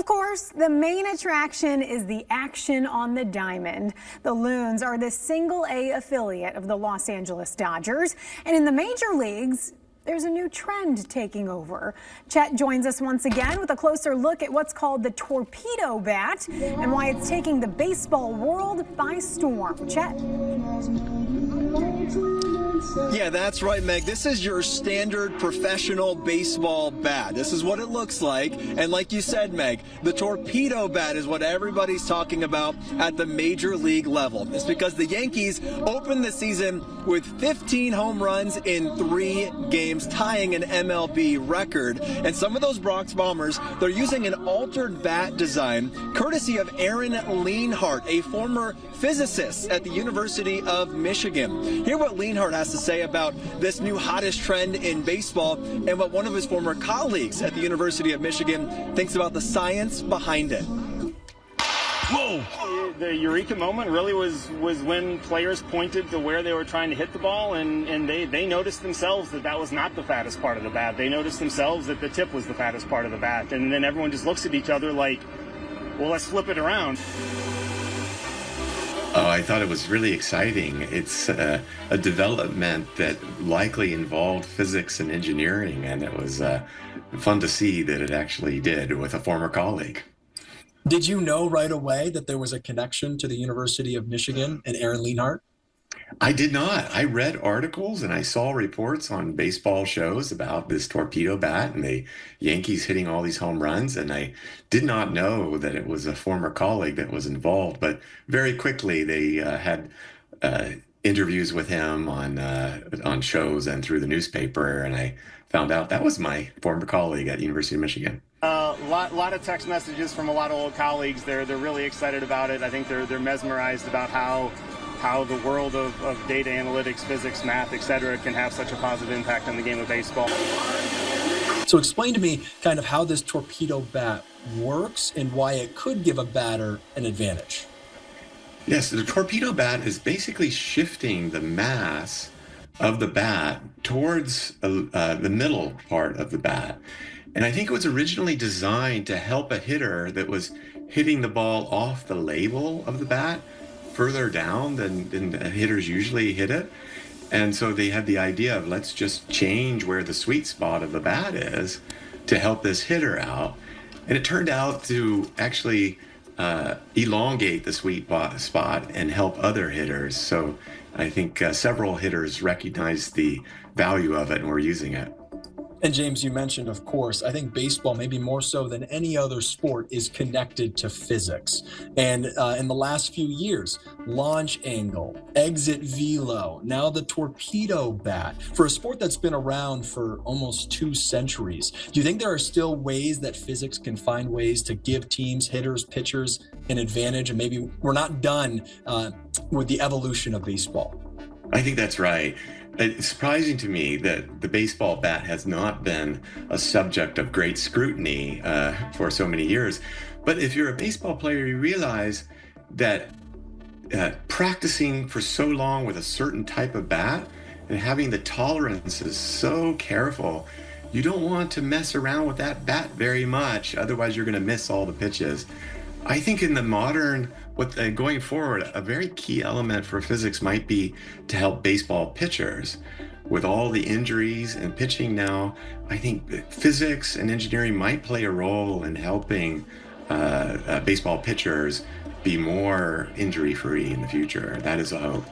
course, the main attraction is the action on the diamond. The Loons are the single-A affiliate of the Los Angeles Dodgers, and in the major leagues, there's a new trend taking over. Chet joins us once again with a closer look at what's called the torpedo bat and why it's taking the baseball world by storm. Chet. Yeah, that's right, Meg. This is your standard professional baseball bat. This is what it looks like. And like you said, Meg, the torpedo bat is what everybody's talking about at the major league level. It's because the Yankees opened the season with 15 home runs in 3 games, tying an MLB record. And some of those Bronx Bombers, they're using an altered bat design courtesy of Aaron Leanhart, a former physicist at the University of Michigan. Hear what Leanhart has to say about this new hottest trend in baseball and what one of his former colleagues at the University of Michigan thinks about the science behind it. Whoa! The eureka moment really was when players pointed to where they were trying to hit the ball, and they noticed themselves that was not the fattest part of the bat. They noticed themselves that the tip was the fattest part of the bat, and then everyone just looks at each other like, well, let's flip it around. Oh, I thought it was really exciting. It's a development that likely involved physics and engineering, and it was fun to see that it actually did with a former colleague. Did you know right away that there was a connection to the University of Michigan and Aaron Leanhart? I did not. I read articles and I saw reports on baseball shows about this torpedo bat and the Yankees hitting all these home runs, and I did not know that it was a former colleague that was involved. But very quickly they had interviews with him on shows and through the newspaper, and I found out that was my former colleague at University of Michigan. Lot of text messages from a lot of old colleagues. They're really excited about it. I think they're mesmerized about how the world of data analytics, physics, math, etc. can have such a positive impact on the game of baseball. So explain to me kind of how this torpedo bat works and why it could give a batter an advantage. Yes, the torpedo bat is basically shifting the mass of the bat towards the middle part of the bat. And I think it was originally designed to help a hitter that was hitting the ball off the label of the bat further down than hitters usually hit it. And so they had the idea of let's just change where the sweet spot of the bat is to help this hitter out. And it turned out to actually elongate the sweet spot and help other hitters. So I think several hitters recognized the value of it and were using it. And James, you mentioned, of course, I think baseball, maybe more so than any other sport, is connected to physics. And in the last few years, launch angle, exit velo, now the torpedo bat. For a sport that's been around for almost 2 centuries, do you think there are still ways that physics can find ways to give teams, hitters, pitchers an advantage? And maybe we're not done with the evolution of baseball. I think that's right. It's surprising to me that the baseball bat has not been a subject of great scrutiny for so many years. But if you're a baseball player, you realize that practicing for so long with a certain type of bat and having the tolerances so careful, you don't want to mess around with that bat very much. Otherwise, you're going to miss all the pitches. I think in the modern, going forward, a very key element for physics might be to help baseball pitchers. With all the injuries and pitching now, I think physics and engineering might play a role in helping baseball pitchers be more injury-free in the future. That is a hope.